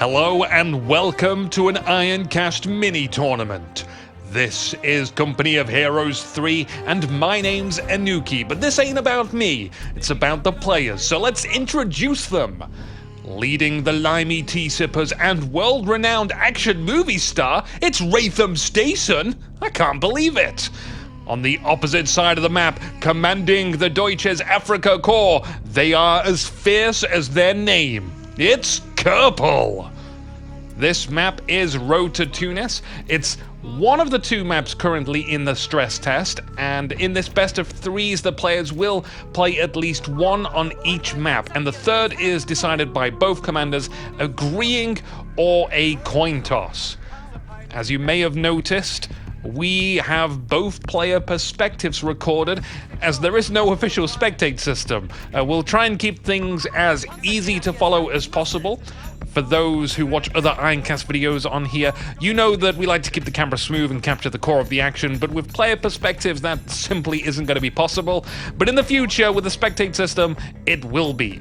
Hello and welcome to an Ironcast mini-tournament. This is Company of Heroes 3 and my name's Inuki, but this ain't about me, it's about the players, so let's introduce them. Leading the limey tea sippers and world-renowned action movie star, it's RathemStason. I can't believe it. On the opposite side of the map, commanding the Deutsches Afrika Korps, they are as fierce as their name. It's Kerple. This map is Road to Tunis. It's one of the two maps currently in the stress test, and in this best of threes, the players will play at least one on each map, and the third is decided by both commanders agreeing or a coin toss. As you may have noticed, we have both player perspectives recorded, as there is no official spectate system. We'll try and keep things as easy to follow as possible. For those who watch other Ironcast videos on here, you know that we like to keep the camera smooth and capture the core of the action, but with player perspectives that simply isn't going to be possible. But in the future, with the spectate system, it will be.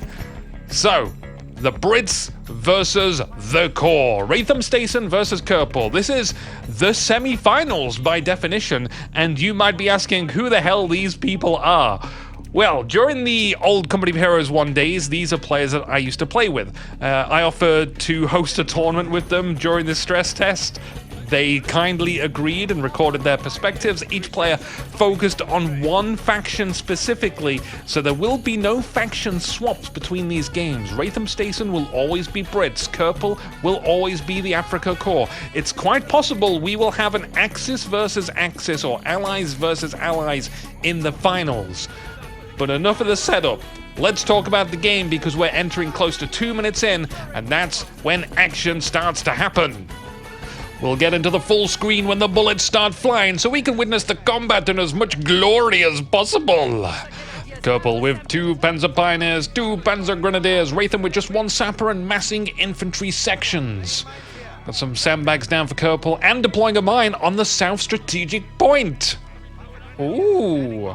So, the Brits versus the Corps. RathemStason versus Kerple. This is the semi-finals by definition, and you might be asking who the hell these people are. Well, during the old Company of Heroes 1 days, these are players that I used to play with. I offered to host a tournament with them during the stress test. They kindly agreed and recorded their perspectives. Each player focused on one faction specifically, so there will be no faction swaps between these games. RathemStason will always be Brits. Kerple will always be the Afrika Korps. It's quite possible we will have an Axis versus Axis or Allies versus Allies in the finals. But enough of the setup. Let's talk about the game, because we're entering close to 2 minutes in, and that's when action starts to happen. We'll get into the full screen when the bullets start flying, so we can witness the combat in as much glory as possible. Kerple with 2 Panzer Pioneers, 2 Panzer Grenadiers, Rathem with just 1 sapper and massing infantry sections. Got some sandbags down for Kerple and deploying a mine on the south strategic point. Ooh.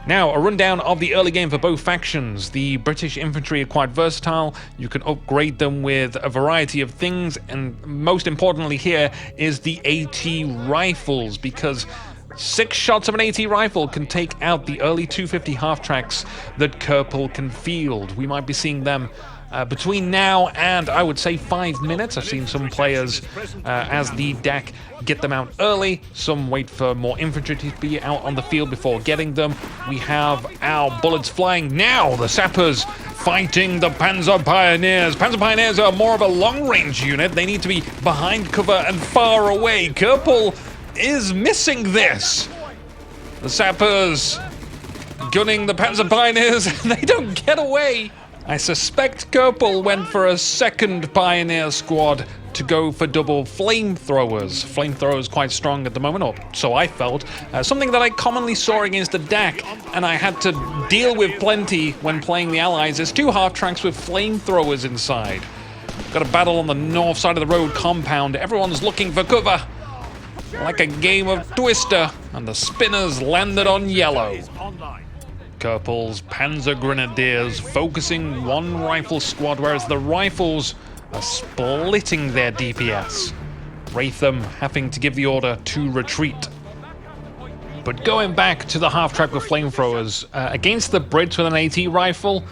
Now, a rundown of the early game for both factions. The British infantry are quite versatile. You can upgrade them with a variety of things, and most importantly here is the AT rifles, because 6 shots of an AT rifle can take out the early 250 half-tracks that Kerple can field. We might be seeing them between now and, I would say, 5 minutes. I've seen some players, as the DAC, get them out early. Some wait for more infantry to be out on the field before getting them. We have our bullets flying now. The sappers fighting the Panzer Pioneers. Panzer Pioneers are more of a long-range unit. They need to be behind cover and far away. Kerple is missing this. The sappers gunning the Panzer Pioneers. They don't get away. I suspect Kerple went for a second Pioneer squad to go for double flamethrowers. Flamethrowers quite strong at the moment, or so I felt. Something that I commonly saw against the DAC, and I had to deal with plenty when playing the Allies, is 2 half-tracks with flamethrowers inside. Got a battle on the north side of the road compound. Everyone's looking for cover. Like a game of Twister, and the spinners landed on yellow. Kerple's Panzer Grenadiers focusing 1 rifle squad, whereas the rifles are splitting their DPS. Rathem having to give the order to retreat. But going back to the half-track with flamethrowers, against the Brits with an AT rifle,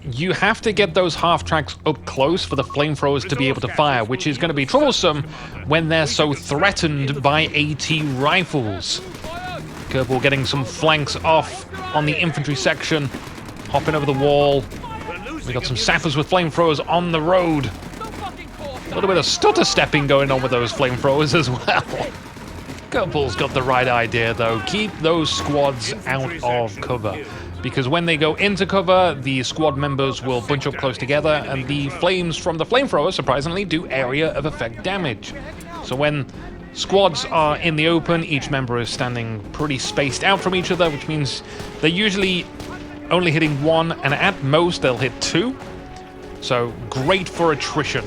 you have to get those half-tracks up close for the flamethrowers to be able to fire, which is going to be troublesome when they're so threatened by AT rifles. Kerple getting some flanks off on the infantry section, hopping over the wall. We got some sappers with flamethrowers on the road. A little bit of stutter stepping going on with those flamethrowers as well. Kerple's got the right idea though. Keep those squads out of cover, because when they go into cover, the squad members will bunch up close together, and the flames from the flamethrowers, surprisingly, do area of effect damage. So when squads are in the open, each member is standing pretty spaced out from each other, which means they're usually only hitting 1, and at most they'll hit 2. So great for attrition.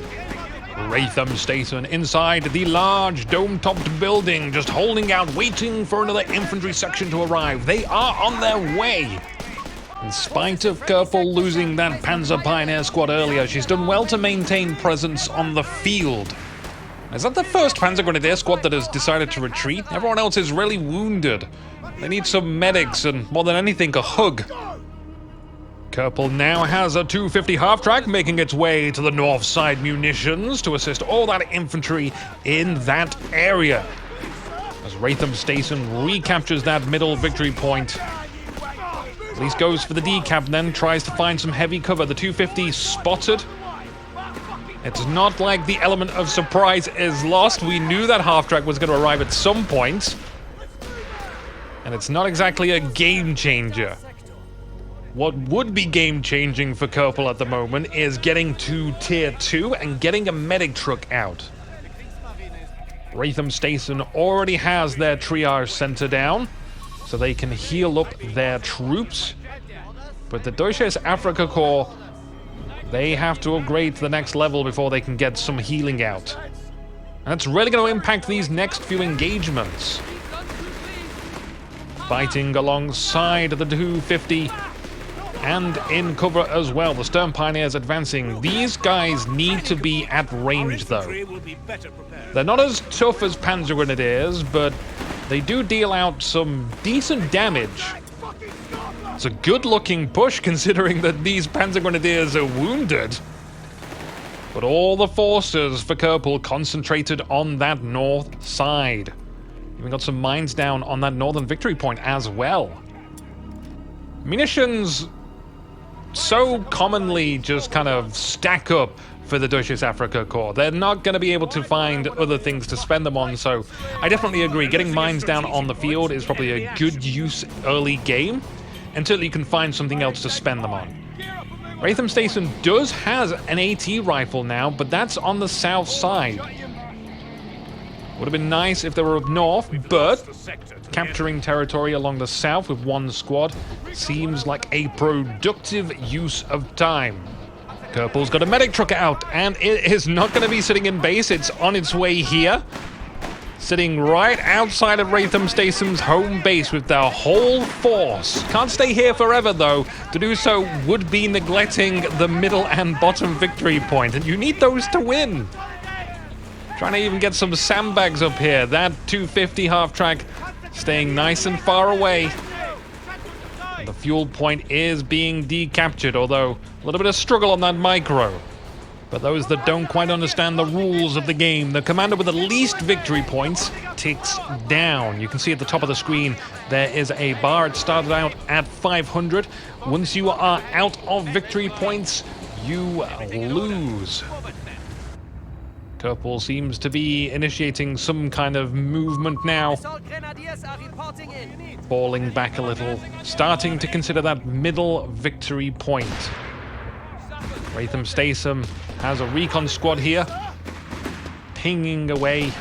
RathemStason inside the large dome-topped building, just holding out, waiting for another infantry section to arrive. They are on their way. In spite of Kerple losing that Panzer Pioneer squad earlier, she's done well to maintain presence on the field. Is that the first Panzer Grenadier squad that has decided to retreat? Everyone else is really wounded. They need some medics and, more than anything, a hug. Kerple now has a 250 half-track making its way to the north side munitions to assist all that infantry in that area. As RathemStason recaptures that middle victory point. At least goes for the decap, then tries to find some heavy cover. The 250 spotted. It's not like the element of surprise is lost. We knew that half-track was going to arrive at some point. And it's not exactly a game changer. What would be game-changing for Kerple at the moment is getting to Tier 2 and getting a medic truck out. RathemStason already has their triage center down, so they can heal up their troops. But the Deutsches Afrika Korps, they have to upgrade to the next level before they can get some healing out. And that's really going to impact these next few engagements. Fighting alongside the 250 and in cover as well. The Stern Pioneers advancing. These guys need to be at range, though. They're not as tough as Panzer Grenadiers, but they do deal out some decent damage. It's a good-looking push, considering that these Panzer Grenadiers are wounded. But all the forces for Kerple concentrated on that north side. Even got some mines down on that northern victory point as well. Munitions so commonly just kind of stack up for the Deutsches Afrika Korps. They're not going to be able to find other things to spend them on, so I definitely agree. Getting mines down on the field is probably a good use early game until you can find something else to spend them on. RathemStason does has an AT rifle now, but that's on the south side. Would have been nice if they were up north, but capturing territory along the south with one squad seems like a productive use of time. Kerple's got a medic truck out, and it is not going to be sitting in base. It's on its way here. Sitting right outside of RathemStason's home base with their whole force. Can't stay here forever, though. To do so would be neglecting the middle and bottom victory point, and you need those to win. Trying to even get some sandbags up here. That 250 half-track staying nice and far away. The fuel point is being decaptured, although a little bit of struggle on that micro. But those that don't quite understand the rules of the game, the commander with the least victory points ticks down. You can see at the top of the screen there is a bar. It started out at 500. Once you are out of victory points, you lose. Kerple seems to be initiating some kind of movement now. Falling back a little, starting to consider that middle victory point. RathemStason has a recon squad here, pinging away.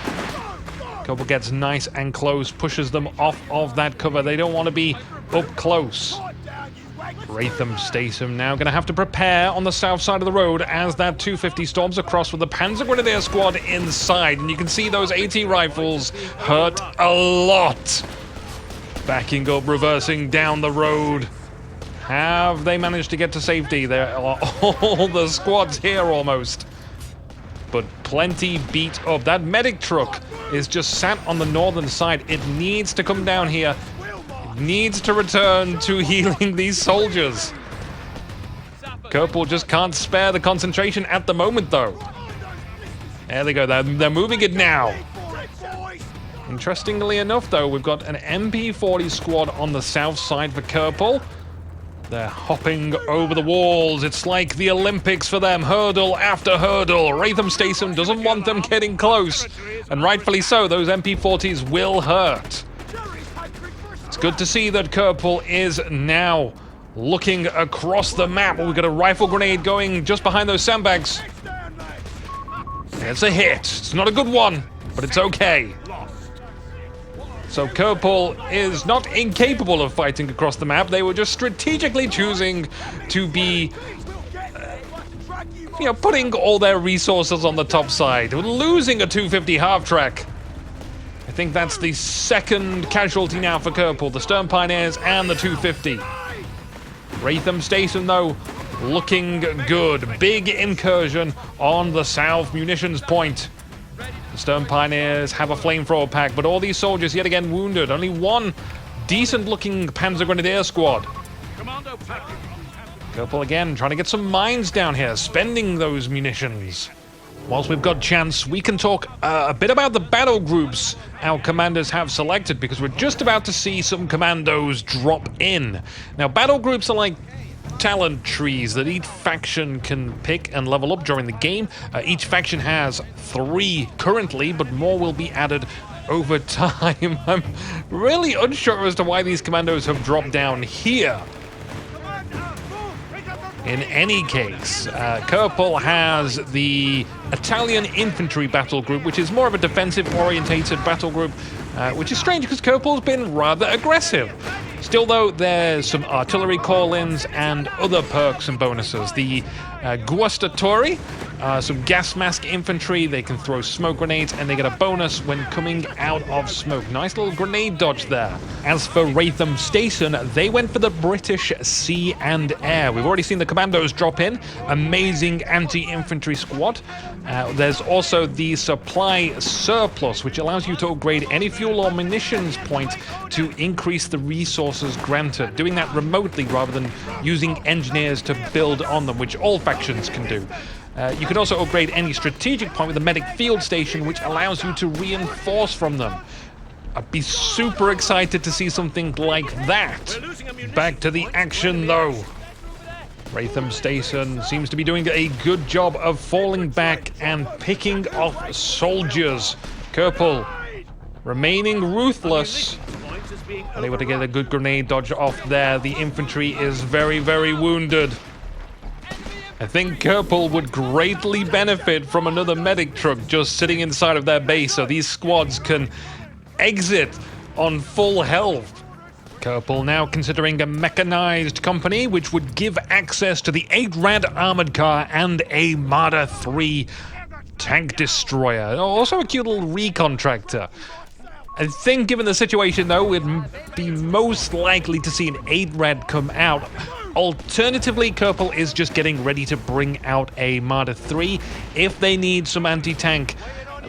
Kerple gets nice and close, pushes them off of that cover. They don't want to be up close. RathemStason now going to have to prepare on the south side of the road as that 250 storms across with the Panzer Grenadier squad inside. And you can see those AT rifles hurt a lot. Backing up, reversing down the road. Have they managed to get to safety? There are all the squads here almost. But plenty beat up. That medic truck is just sat on the northern side. It needs to come down here. It needs to return to healing these soldiers. Kerple just can't spare the concentration at the moment, though. There they go. They're moving it now. Interestingly enough, though, we've got an MP40 squad on the south side for Kerple. They're hopping over the walls. It's like the Olympics for them, hurdle after hurdle. RathemStason doesn't want them getting close, and rightfully so. Those MP40s will hurt. It's good to see that Kerple is now looking across the map. We've got a rifle grenade going just behind those sandbags. It's a hit. It's not a good one, but it's okay. So Kerple is not incapable of fighting across the map. They were just strategically choosing to be, putting all their resources on the top side. Losing a 250 half-track. I think that's the second casualty now for Kerple. The Stern Pioneers and the 250. RathemStason, though, looking good. Big incursion on the south munitions point. The Stern Pioneers have a flamethrower pack, but all these soldiers yet again wounded. Only one decent-looking Panzer Grenadier squad. Kerple again trying to get some mines down here, spending those munitions. Whilst we've got chance, we can talk a bit about the battle groups our commanders have selected, because we're just about to see some commandos drop in. Now, battle groups are like talent trees that each faction can pick and level up during the game. Each faction has 3 currently, but more will be added over time. I'm really unsure as to why these commandos have dropped down here. In any case, Kerple has the Italian infantry battle group, which is more of a defensive-orientated battle group, which is strange because Kerple's been rather aggressive. Still, though, there's some artillery call-ins and other perks and bonuses. The Guastatori, some gas mask infantry, they can throw smoke grenades, and they get a bonus when coming out of smoke. Nice little grenade dodge there. As for RathemStason, they went for the British sea and air. We've already seen the commandos drop in. Amazing anti-infantry squad. There's also the supply surplus, which allows you to upgrade any fuel or munitions point to increase the resources granted. Doing that remotely rather than using engineers to build on them, which all factions can do. You can also upgrade any strategic point with the medic field station, which allows you to reinforce from them. I'd be super excited to see something like that. Back to the action, though. RathemStason seems to be doing a good job of falling back and picking off soldiers. Kerple remaining ruthless. Unable to get a good grenade dodge off there. The infantry is very, very wounded. I think Kerple would greatly benefit from another medic truck just sitting inside of their base so these squads can exit on full health. Kerple now considering a mechanized company, which would give access to the 8-Rad armored car and a Marder 3 tank destroyer. Also a cute little recon tractor. I think given the situation, though, we'd be most likely to see an 8-Rad come out. Alternatively, Kerple is just getting ready to bring out a Marder 3 if they need some anti-tank,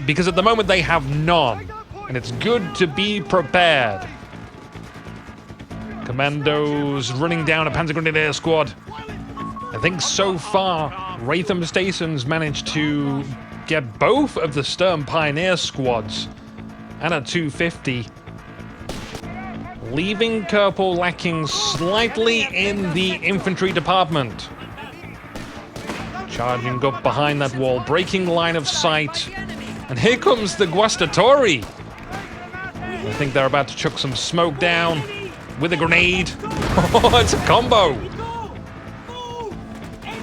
because at the moment they have none, and it's good to be prepared. Commandos running down a Panzer Grenadier squad. I think so far, RathemStason's managed to get both of the Stern Pioneer squads and a 250. Leaving Kerple lacking slightly in the infantry department. Charging up behind that wall, breaking line of sight. And here comes the Guastatori. I think they're about to chuck some smoke down with a grenade. Oh, it's a combo.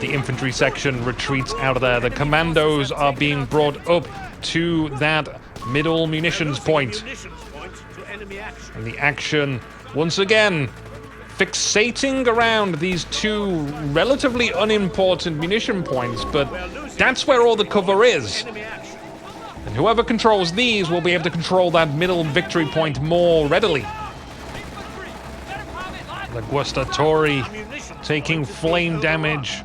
The infantry section retreats out of there. The commandos are being brought up to that middle munitions point. And the action, once again, fixating around these 2 relatively unimportant munition points, but that's where all the cover is. And whoever controls these will be able to control that middle victory point more readily. The Guastatori taking flame damage,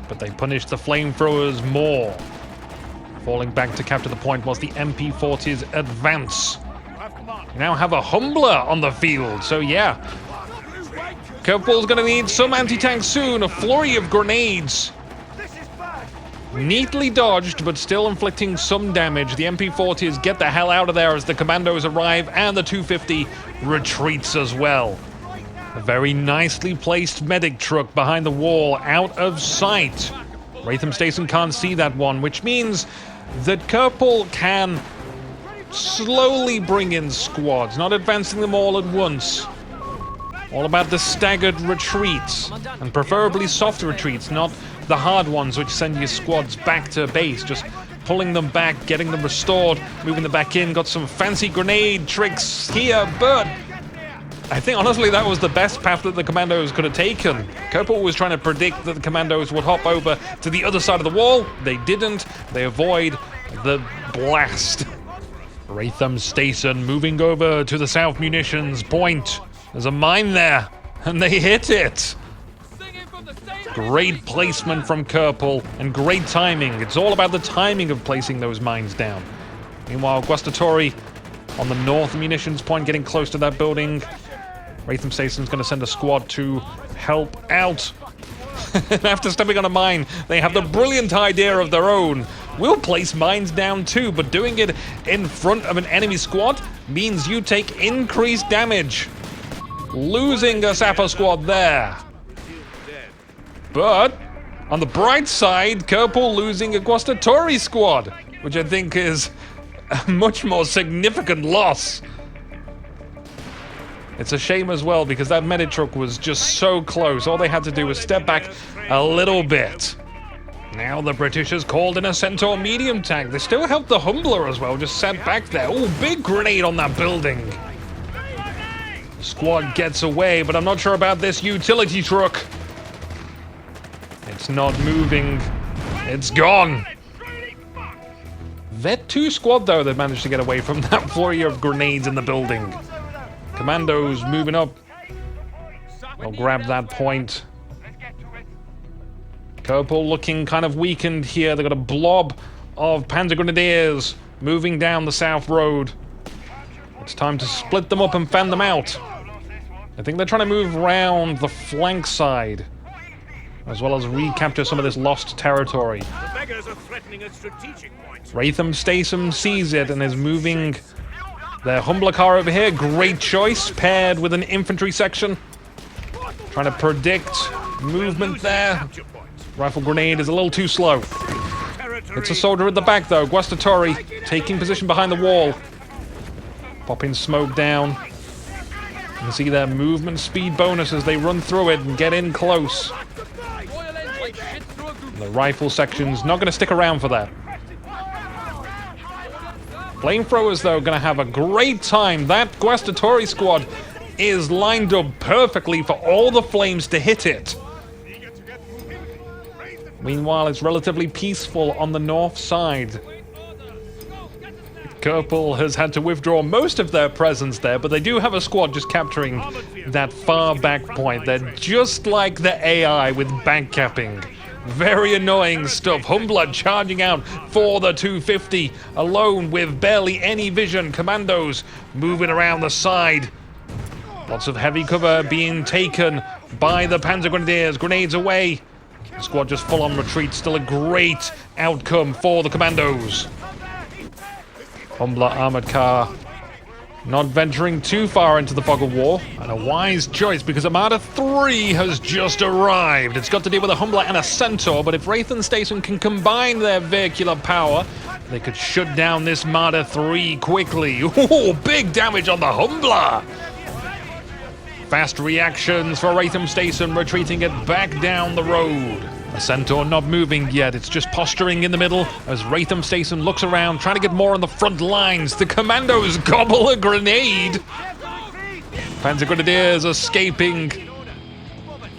but they punish the flamethrowers more. Falling back to capture the point whilst the MP40s advance. We now have a Humbler on the field, so yeah. Kerple's gonna need some anti-tank soon. A flurry of grenades. Neatly dodged, but still inflicting some damage. The MP40s get the hell out of there as the commandos arrive, and the 250 retreats as well. A very nicely placed medic truck behind the wall, out of sight. RathemStason can't see that one, which means that Kerple can slowly bring in squads, not advancing them all at once. All about the staggered retreats, and preferably soft retreats, not the hard ones which send your squads back to base. Just pulling them back, getting them restored, moving them back in. Got some fancy grenade tricks here, but I think honestly that was the best path that the commandos could have taken. Kerple was trying to predict that the commandos would hop over to the other side of the wall. They didn't. They avoid the blast. RathemStason moving over to the south munitions point. There's a mine there, and they hit it. Great placement from Kerple, and great timing. It's all about the timing of placing those mines down. Meanwhile, Guastatori on the north munitions point, getting close to that building. RathemStason's going to send a squad to help out. After stepping on a mine, they have the brilliant idea of their own. We'll place mines down too, but doing it in front of an enemy squad means you take increased damage. Losing a sapper squad there. But on the bright side, Kerple losing a Guastatori squad, which I think is a much more significant loss. It's a shame as well because that medic truck was just so close. All they had to do was step back a little bit. Now the Britishers called in a Centaur medium tank. They still helped the Humbler as well, just sat back there. Oh, big grenade on that building. Squad gets away, but I'm not sure about this utility truck. It's not moving. It's gone. Vet 2 squad, though, that managed to get away from that flurry of grenades in the building. Commandos moving up. They'll grab that point. Kerple looking kind of weakened here. They've got a blob of Panzer Grenadiers moving down the south road. It's time to split them up and fan them out. I think they're trying to move around the flank side, as well as recapture some of this lost territory. RathemStason sees it and is moving their Humbler car over here. Great choice, paired with an infantry section. Trying to predict movement there. Rifle grenade is a little too slow. It's a soldier at the back, though. Guastatori taking position behind the wall. Popping smoke down. You can see their movement speed bonus as they run through it and get in close. And the rifle section's not going to stick around for that. Flamethrowers, though, going to have a great time. That Guastatori squad is lined up perfectly for all the flames to hit it. Meanwhile, it's relatively peaceful on the north side. Kerple has had to withdraw most of their presence there, but they do have a squad just capturing that far back point. They're just like the AI with backcapping. Very annoying stuff. Humbler charging out for the 250, alone with barely any vision. Commandos moving around the side. Lots of heavy cover being taken by the Panzer Grenadiers. Grenades away. The squad just full on retreat. Still a great outcome for the Commandos. Humbler armored car not venturing too far into the fog of war, and a wise choice because Armada 3 has just arrived. It's got to deal with a Humbler and a Centaur, but if RathemStason can combine their vehicular power, they could shut down this Armada 3 quickly. Ooh, big damage on the Humbler! Fast reactions for RathemStason, retreating it back down the road. A Centaur not moving yet, it's just posturing in the middle as RathemStason looks around, trying to get more on the front lines. The Commandos gobble a grenade. Panzer Grenadiers escaping.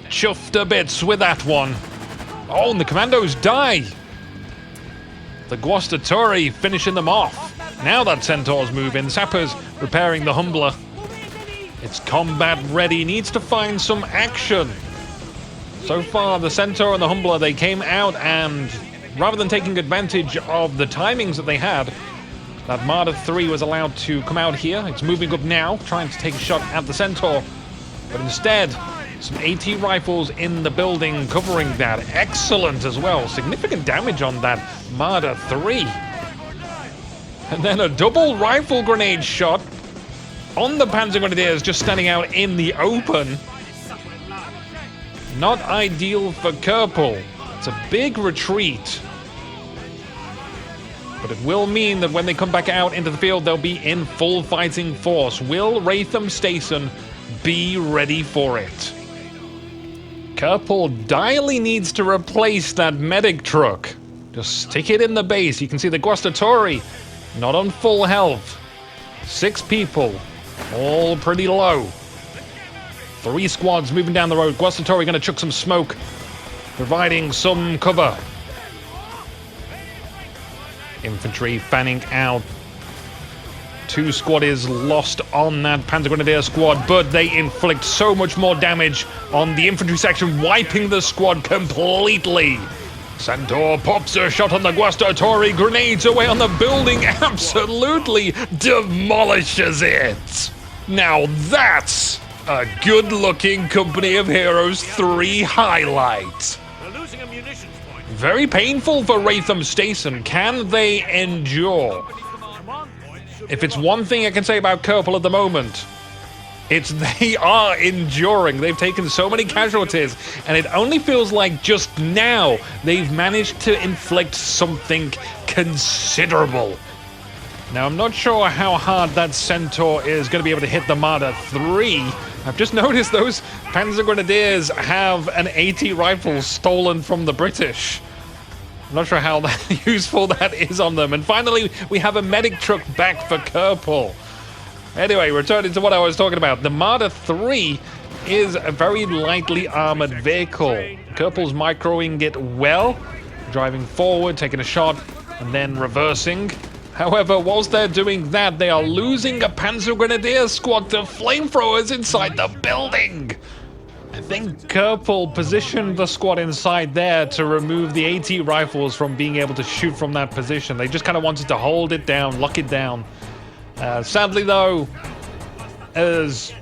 Chuffed to bits with that one. Oh, and the Commandos die. The Guastatori finishing them off. Now that Centaur's moving, Sappers repairing the Humbler. It's combat ready, needs to find some action. So far, the Centaur and the Humbler, they came out and, rather than taking advantage of the timings that they had, that Armada 3 was allowed to come out here. It's moving up now, trying to take a shot at the Centaur. But instead, some AT rifles in the building covering that. Excellent as well. Significant damage on that Armada 3. And then a double rifle grenade shot on the Panzer Grenadiers just standing out in the open. Not ideal for Kerple. It's a big retreat. But it will mean that when they come back out into the field, they'll be in full fighting force. Will RathemStason be ready for it? Kerple direly needs to replace that medic truck. Just stick it in the base. You can see the Guastatori not on full health. 6 people, all pretty low. 3 squads moving down the road. Guastatori going to chuck some smoke, providing some cover. Infantry fanning out. 2 squad is lost on that Panzer Grenadier squad, but they inflict so much more damage on the infantry section, wiping the squad completely. Centaur pops a shot on the Guastatori, grenades away on the building, absolutely demolishes it. Now that's a good-looking Company of Heroes 3 highlight. Very painful for RathemStason. Can they endure? If it's one thing I can say about Kerple at the moment, it's they are enduring. They've taken so many casualties, and it only feels like just now they've managed to inflict something considerable. Now, I'm not sure how hard that Centaur is going to be able to hit the Marder 3. I've just noticed those Panzer Grenadiers have an AT rifle stolen from the British. I'm not sure how useful that is on them. And finally, we have a medic truck back for Kerple. Anyway, returning to what I was talking about. The Marder 3 is a very lightly armored vehicle. Kerple's microing it well, driving forward, taking a shot, and then reversing. However, whilst they're doing that, they are losing a Panzer Grenadier squad to flamethrowers inside the building. I think Kerple positioned the squad inside there to remove the AT rifles from being able to shoot from that position. They just kind of wanted to hold it down, lock it down. Sadly, though, as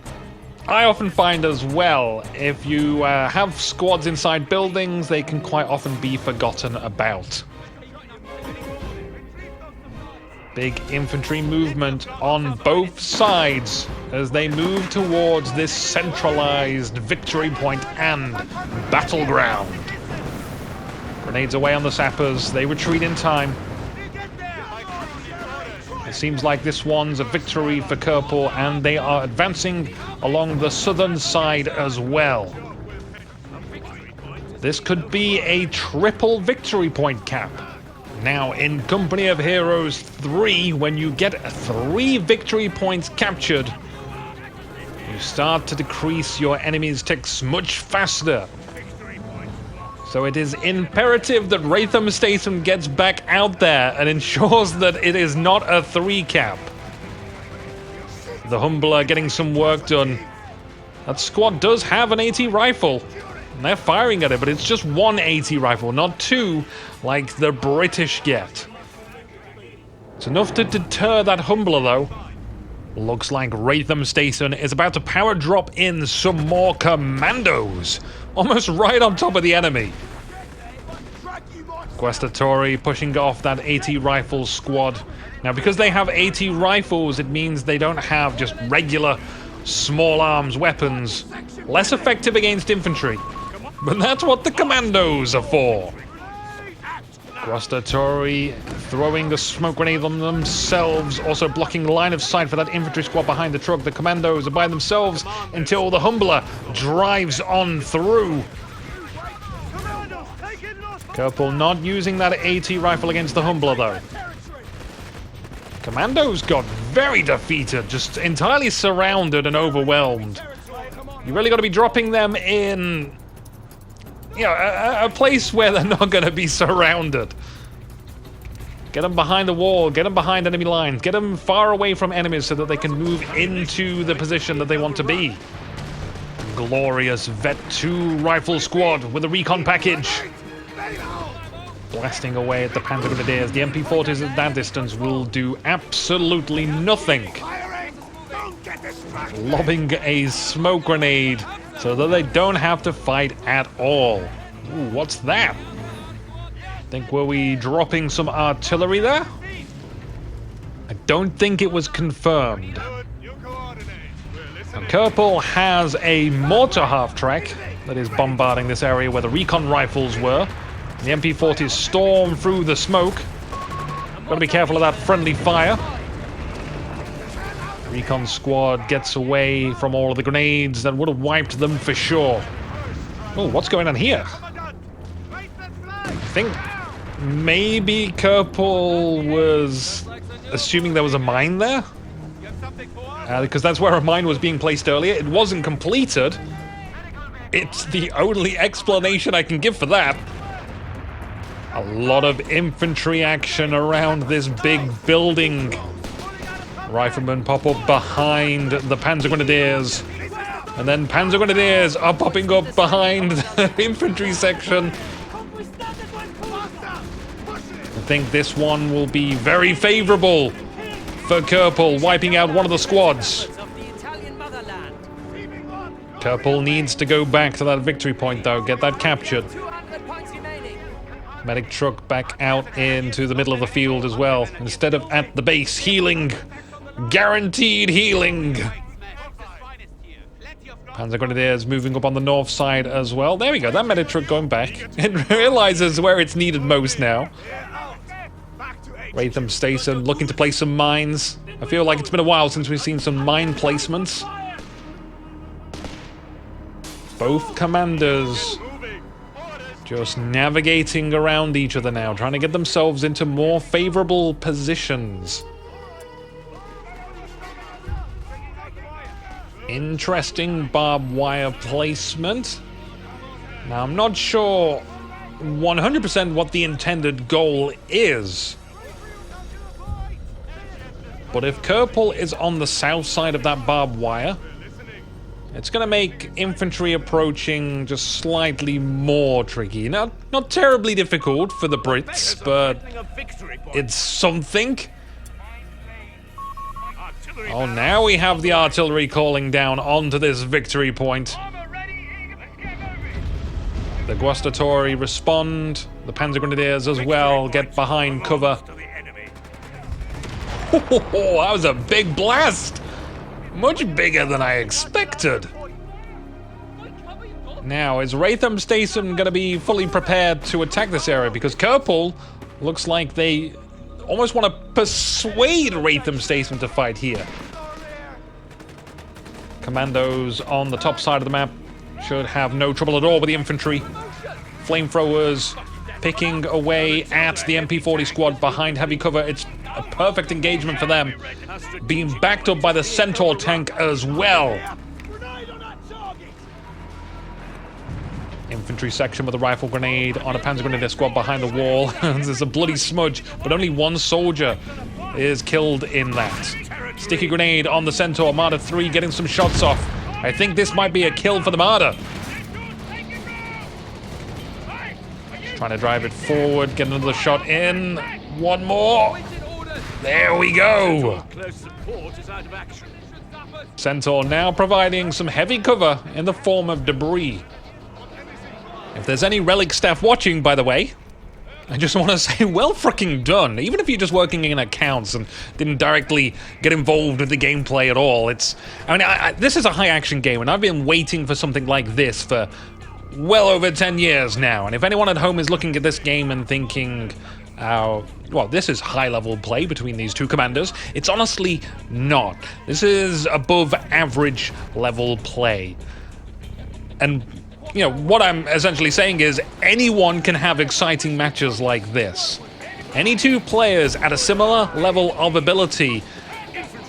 I often find as well, if you have squads inside buildings, they can quite often be forgotten about. Big infantry movement on both sides as they move towards this centralized victory point and battleground. Grenades away on the sappers. They retreat in time. It seems like this one's a victory for Kerple, and they are advancing along the southern side as well. This could be a triple victory point cap. Now, in Company of Heroes 3, when you get 3 victory points captured, you start to decrease your enemy's ticks much faster. So it is imperative that RathemStason gets back out there and ensures that it is not a 3 cap. The Humbler getting some work done. That squad does have an AT rifle. And they're firing at it, but it's just 1 AT rifle, not 2 like the British get. It's enough to deter that Humbler, though. Looks like RathemStason is about to power drop in some more commandos, almost right on top of the enemy. Guastatori pushing off that AT rifle squad. Now, because they have AT rifles, it means they don't have just regular small arms weapons. Less effective against infantry. But that's what the commandos are for. Guastatori throwing a smoke grenade on themselves, also blocking line of sight for that infantry squad behind the truck. The commandos are by themselves until the Humbler drives on through. Kerple not using that AT rifle against the Humbler, though. Commandos got very defeated, just entirely surrounded and overwhelmed. You really got to be dropping them in, you know, a place where they're not going to be surrounded. Get them behind the wall, get them behind enemy lines, get them far away from enemies so that they can move into the position that they want to be. Glorious Vet 2 rifle squad with a recon package. Blasting away at the Panzer Grenadiers. The MP40s at that distance will do absolutely nothing. Lobbing a smoke grenade so that they don't have to fight at all. Ooh, what's that? Were we dropping some artillery there? I don't think it was confirmed. Now, Kerple has a mortar half-track that is bombarding this area where the recon rifles were. The MP40s storm through the smoke. Gotta be careful of that friendly fire. Recon squad gets away from all of the grenades that would have wiped them for sure. Oh, what's going on here? I think maybe Kerple was assuming there was a mine there. Because that's where a mine was being placed earlier. It wasn't completed. It's the only explanation I can give for that. A lot of infantry action around this big building. Riflemen pop up behind the Panzer Grenadiers. And then Panzer Grenadiers are popping up behind the infantry section. I think this one will be very favorable for Kerple, wiping out one of the squads. Kerple needs to go back to that victory point, though. Get that captured. Medic truck back out into the middle of the field as well. Instead of at the base, healing. Guaranteed healing. Panzer Grenadiers moving up on the north side as well. There we go, that medic truck going back. It realizes where it's needed most now. RathemStason looking to place some mines. I feel like it's been a while since we've seen some mine placements. Both commanders just navigating around each other now, trying to get themselves into more favorable positions. Interesting barbed wire placement. Now, I'm not sure 100% what the intended goal is. But if Kerple is on the south side of that barbed wire, it's going to make infantry approaching just slightly more tricky. Not terribly difficult for the Brits, but it's something. Oh, now we have the artillery calling down onto this victory point. The Guastatori respond. The Panzer Grenadiers as well get behind cover. Oh, that was a big blast! Much bigger than I expected. Now, is RathemStason going to be fully prepared to attack this area? Because Kerple looks like they almost want to persuade RathemStason to fight here. Commandos on the top side of the map should have no trouble at all with the infantry. Flamethrowers picking away at the MP40 squad behind heavy cover. It's a perfect engagement for them. Being backed up by the Centaur tank as well. Infantry section with a rifle grenade on a Panzer Grenadier squad behind the wall. There's a bloody smudge, but only one soldier is killed in that. Sticky grenade on the Centaur. Marder 3 getting some shots off. I think this might be a kill for the Marder. Trying to drive it forward, get another shot in. One more. There we go. Centaur now providing some heavy cover in the form of debris. If there's any relic staff watching, by the way, I just want to say, well fucking done. Even if you're just working in accounts and didn't directly get involved with the gameplay at all, it's... I mean, this is a high-action game, and I've been waiting for something like this for well over 10 years now. And if anyone at home is looking at this game and thinking, well, this is high-level play between these two commanders, it's honestly not. This is above-average level play. And... you know, what I'm essentially saying is anyone can have exciting matches like this. Any two players at a similar level of ability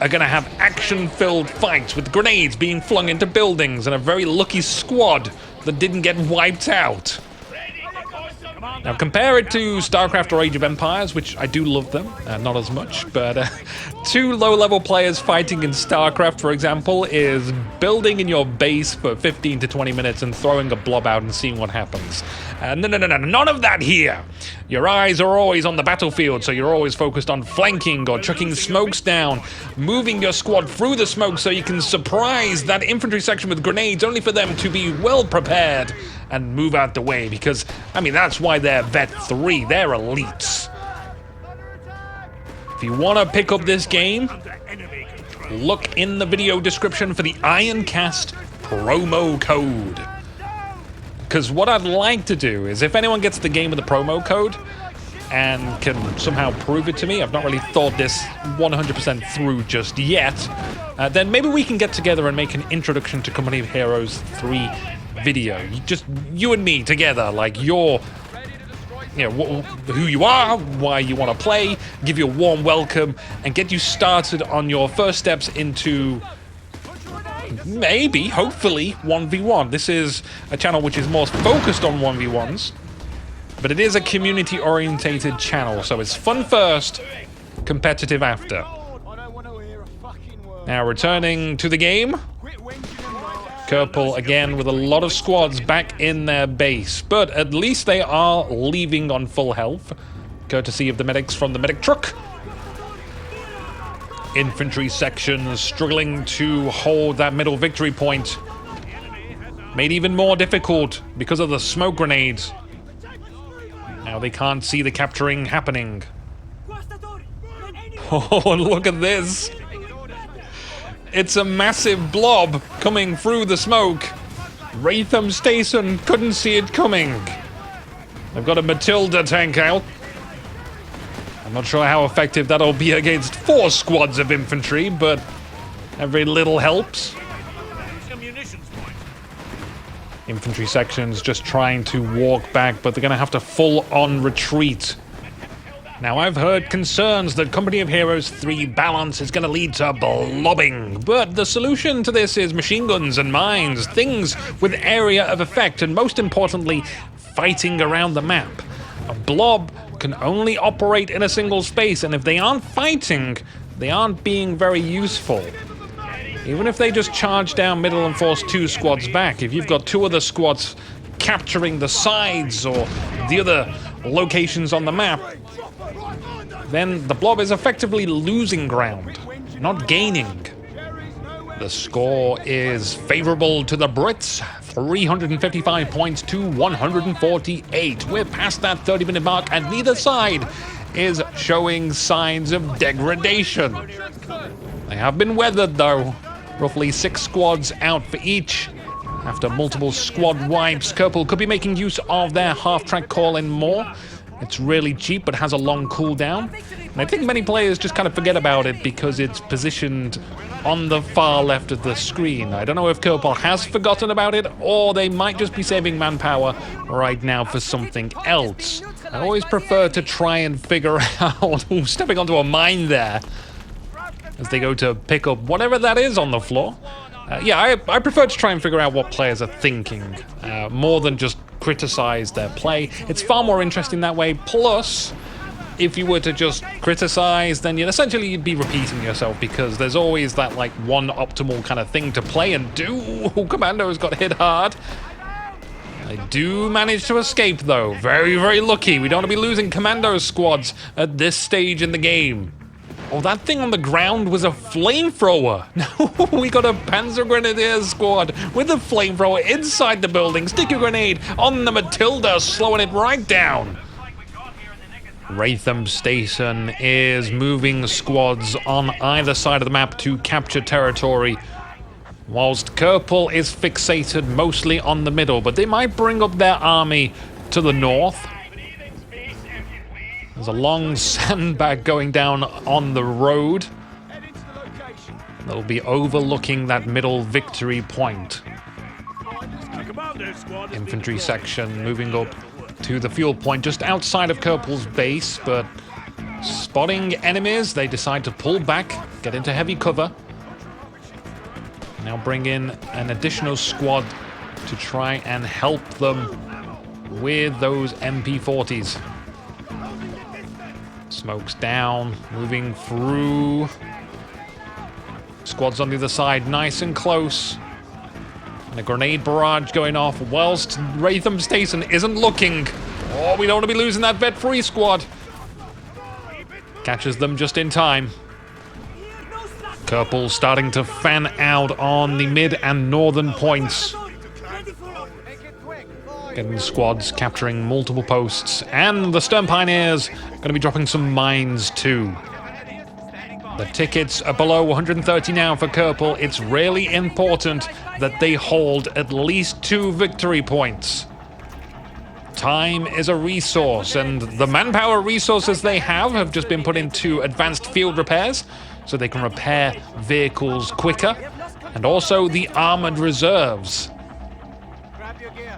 are going to have action-filled fights with grenades being flung into buildings and a very lucky squad that didn't get wiped out. Now, compare it to StarCraft or Age of Empires, which I do love them, not as much, but two low-level players fighting in StarCraft, for example, is building in your base for 15 to 20 minutes and throwing a blob out and seeing what happens. No, none of that here. Your eyes are always on the battlefield, so you're always focused on flanking or chucking smokes down, moving your squad through the smoke so you can surprise that infantry section with grenades, only for them to be well prepared and move out the way, because, I mean, that's why they're Vet 3. They're elites. If you want to pick up this game, look in the video description for the Ironcast promo code. Because what I'd like to do is, if anyone gets the game with the promo code and can somehow prove it to me, I've not really thought this 100% through just yet, then maybe we can get together and make an Introduction to Company of Heroes 3 video. Just you and me together, like your, you know, who you are, why you want to play, give you a warm welcome, and get you started on your first steps into maybe, hopefully, 1v1. This is a channel which is more focused on 1v1s, but it is a community-orientated channel, so it's fun first, competitive after. Now returning to the game. Kerple again with a lot of squads back in their base, but at least they are leaving on full health, courtesy of the medics from the medic truck. Infantry sections struggling to hold that middle victory point. Made even more difficult because of the smoke grenades. Now they can't see the capturing happening. Oh, look at this. It's a massive blob coming through the smoke. RathemStason couldn't see it coming. They've got a Matilda tank out. I'm not sure how effective that'll be against 4 squads of infantry, but every little helps. Infantry sections just trying to walk back, but they're going to have to full-on retreat. Now, I've heard concerns that Company of Heroes 3 balance is going to lead to blobbing, but the solution to this is machine guns and mines, things with area of effect, and most importantly, fighting around the map. A blob can only operate in a single space, and if they aren't fighting, they aren't being very useful. Even if they just charge down middle and force 2 squads back, if you've got 2 other squads capturing the sides or the other locations on the map, then the blob is effectively losing ground, not gaining. The score is favorable to the Brits, 355 points to 148. We're past that 30-minute mark, and neither side is showing signs of degradation. They have been weathered, though. Roughly 6 squads out for each. After multiple squad wipes, Kerple could be making use of their half-track call-in more. It's really cheap, but has a long cooldown. And I think many players just kind of forget about it because it's positioned on the far left of the screen. I don't know if Kerple has forgotten about it, or they might just be saving manpower right now for something else. I always prefer to try and figure out who's stepping onto a mine there as they go to pick up whatever that is on the floor. I prefer to try and figure out what players are thinking, more than just criticize their play. It's far more interesting that way. Plus, if you were to just criticize, then you'd be repeating yourself, because there's always that like one optimal kind of thing to play and do. Ooh, Commandos got hit hard. They do manage to escape, though. Very, very lucky. We don't want to be losing Commando squads at this stage in the game. Oh, that thing on the ground was a flamethrower. No, we got a Panzer Grenadier squad with a flamethrower inside the building. Stick your grenade on the Matilda, slowing it right down. RathemStason is moving squads on either side of the map to capture territory, whilst Kerple is fixated mostly on the middle, but they might bring up their army to the north. There's a long sandbag going down on the road. They'll be overlooking that middle victory point. Infantry section moving up to the fuel point just outside of Kerple's base, but spotting enemies, they decide to pull back, get into heavy cover. Now bring in an additional squad to try and help them with those MP40s. Smoke's down, moving through. Squads on the other side, nice and close. And a grenade barrage going off whilst RathemStason isn't looking. Oh, we don't want to be losing that Vet 3 squad. Catches them just in time. Kerple starting to fan out on the mid and northern points. Getting squads capturing multiple posts, and the Stern Pioneers going to be dropping some mines too. The tickets are below 130 now for Kerple. It's really important that they hold at least 2 victory points. Time is a resource, and the manpower resources they have just been put into advanced field repairs, so they can repair vehicles quicker, and also the armored reserves.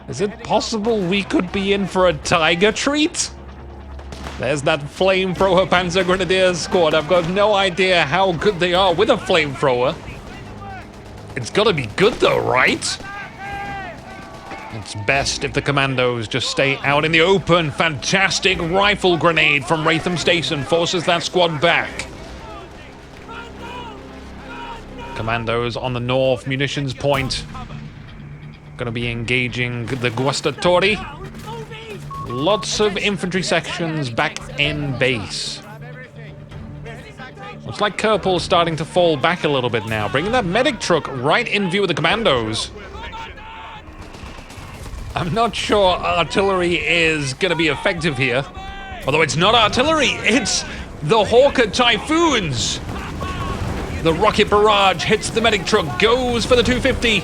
Is it possible we could be in for a tiger treat? There's that flamethrower Panzer Grenadier squad. I've got no idea how good they are with a flamethrower. It's gotta be good though, right? It's best if the Commandos just stay out in the open. Fantastic rifle grenade from RathemStason forces that squad back. Commandos on the north munitions point. Gonna be engaging the Guastatori. Lots of infantry sections back in base. Looks like Kerple's starting to fall back a little bit now, bringing that medic truck right in view of the Commandos. I'm not sure artillery is going to be effective here. Although it's not artillery, it's the Hawker Typhoons. The rocket barrage hits the medic truck, goes for the 250.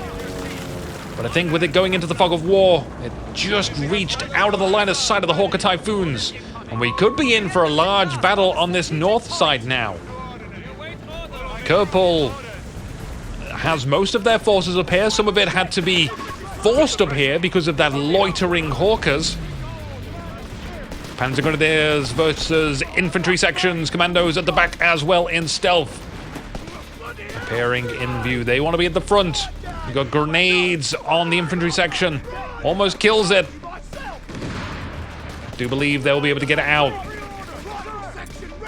But I think with it going into the fog of war, it just reached out of the line of sight of the Hawker Typhoons. And we could be in for a large battle on this north side now. Kerple has most of their forces up here. Some of it had to be forced up here because of that loitering Hawkers. Panzer Grenadiers versus infantry sections. Commandos at the back as well in stealth. Appearing in view. They want to be at the front. We've got grenades on the infantry section. Almost kills it. Do believe they'll be able to get it out.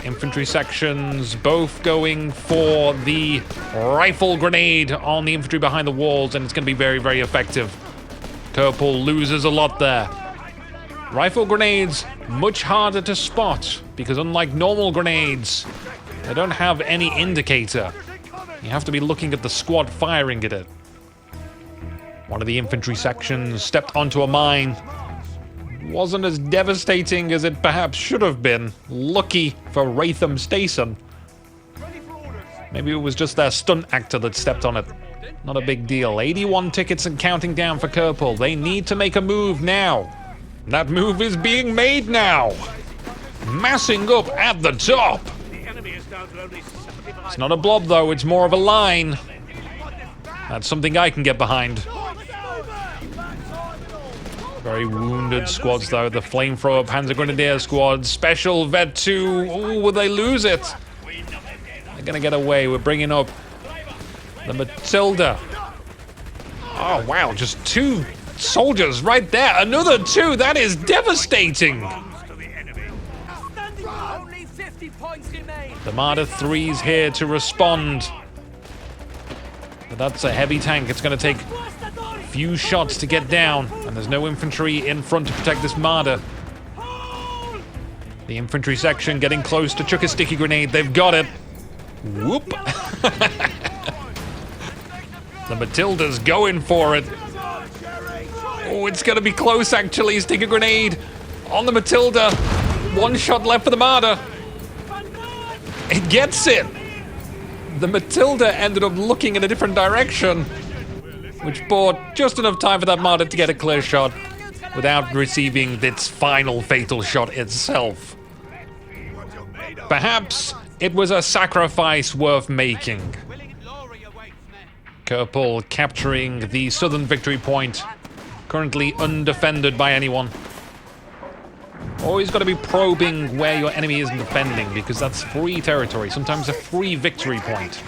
Infantry sections both going for the rifle grenade on the infantry behind the walls, and it's going to be very, very effective. Kerple loses a lot there. Rifle grenades, much harder to spot, because unlike normal grenades, they don't have any indicator. You have to be looking at the squad firing at it. One of the infantry sections stepped onto a mine. Wasn't as devastating as it perhaps should have been. Lucky for RathemStason. Maybe it was just their stunt actor that stepped on it. Not a big deal. 81 tickets and counting down for Kerple. They need to make a move now. That move is being made now. Massing up at the top. It's not a blob though, it's more of a line. That's something I can get behind. Very wounded squads though. The flamethrower Panzer Grenadier squad. Special Vet 2. Ooh, will they lose it? They're gonna get away. We're bringing up the Matilda. Oh wow, just 2 soldiers right there. Another 2. That is devastating. The Marder 3's here to respond. But that's a heavy tank. It's gonna take few shots to get down, and there's no infantry in front to protect this Marder. The infantry section getting close to chuck a sticky grenade. They've got it. Whoop. The Matilda's going for it. Oh, it's gonna be close actually. Stick a grenade on the Matilda. 1 shot left for the Marder. It gets it. The Matilda ended up looking in a different direction, which bought just enough time for that Marder to get a clear shot without receiving its final fatal shot itself. Perhaps it was a sacrifice worth making. Kerple capturing the southern victory point, currently undefended by anyone. Always got to be probing where your enemy isn't defending, because that's free territory, sometimes a free victory point.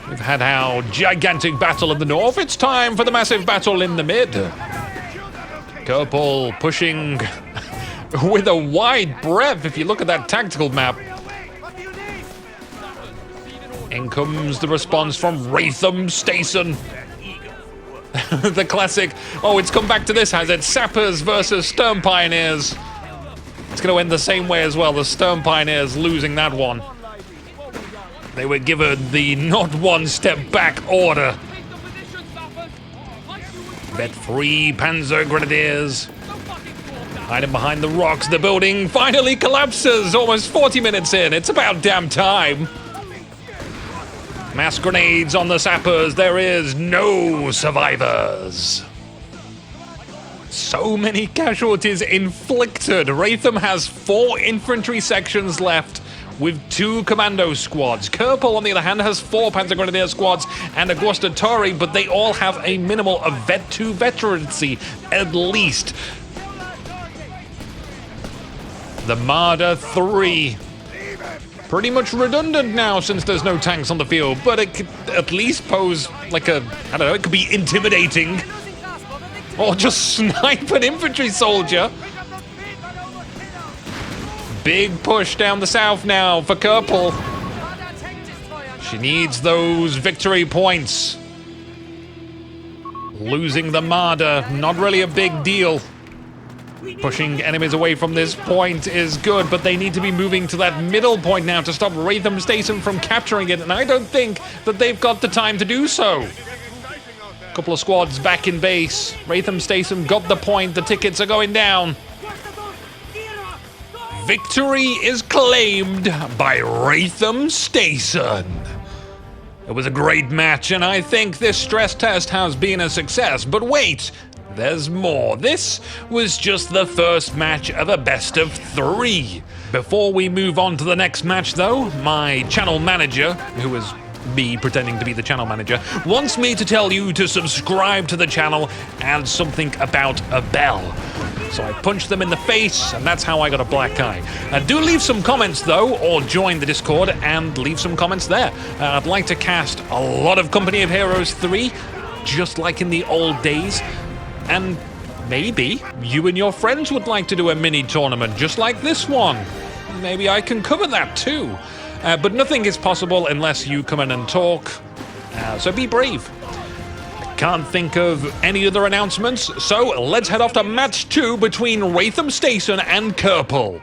We've had our gigantic battle in the north. It's time for the massive battle in the mid. Kerple pushing with a wide breadth, if you look at that tactical map. In comes the response from RathemStason. The classic, oh, it's come back to this, has it? Sappers versus Stern Pioneers. It's going to end the same way as well. The Stern Pioneers losing that one. They were given the not one step back order. Bet 3 Panzer Grenadiers. Hiding behind the rocks. The building finally collapses. Almost 40 minutes in. It's about damn time. Mass grenades on the sappers. There is no survivors. So many casualties inflicted. Ratham has 4 infantry sections left with 2 commando squads. Kerple, on the other hand, has 4 Panzer Grenadier squads and a Guastatori, but they all have a minimal of Vet 2 veterancy, at least. The Marder 3. Pretty much redundant now since there's no tanks on the field, but it could at least pose like a, I don't know, it could be intimidating. Or just snipe an infantry soldier. Big push down the south now for Kerple. She needs those victory points. Losing the Marder, not really a big deal. Pushing enemies away from this point is good, but they need to be moving to that middle point now to stop RathemStason from capturing it, and I don't think that they've got the time to do so. Couple of squads back in base. RathemStason got the point. The tickets are going down. Victory is claimed by RathemStason. It was a great match, and I think this stress test has been a success. But wait, there's more. This was just the first match of a best of 3. Before we move on to the next match, though, my channel manager, who is me pretending to be the channel manager, wants me to tell you to subscribe to the channel and something about a bell. So I punched them in the face, and that's how I got a black eye. Do leave some comments, though, or join the Discord and leave some comments there. I'd like to cast a lot of Company of Heroes 3, just like in the old days. And maybe you and your friends would like to do a mini tournament, just like this one. Maybe I can cover that, too. But nothing is possible unless you come in and talk. So be brave. Can't think of any other announcements, so let's head off to match 2 between RathemStason and Kerple.